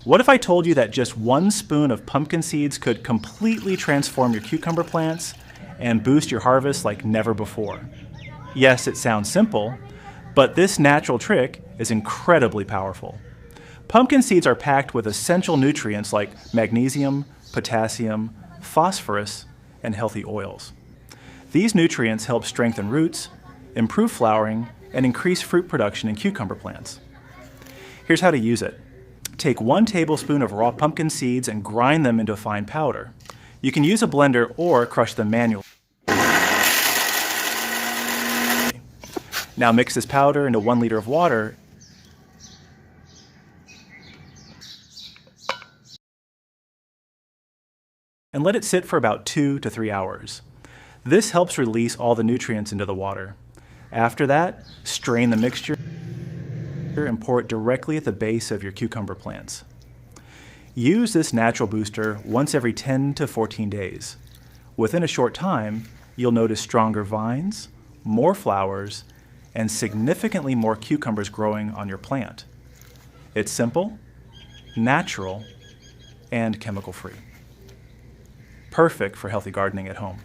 What if I told you that just 1 spoon of pumpkin seeds could completely transform your cucumber plants and boost your harvest like never before? Yes, it sounds simple, but this natural trick is incredibly powerful. Pumpkin seeds are packed with essential nutrients like magnesium, potassium, phosphorus, and healthy oils. These nutrients help strengthen roots, improve flowering, and increase fruit production in cucumber plants. Here's how to use it. Take 1 tablespoon of raw pumpkin seeds and grind them into a fine powder. You can use a blender or crush them manually. Now mix this powder into 1 liter of water and let it sit for about 2 to 3 hours. This helps release all the nutrients into the water. After that, strain the mixture and pour it directly at the base of your cucumber plants. Use this natural booster once every 10 to 14 days. Within a short time, you'll notice stronger vines, more flowers, and significantly more cucumbers growing on your plant. It's simple, natural, and chemical-free. Perfect for healthy gardening at home.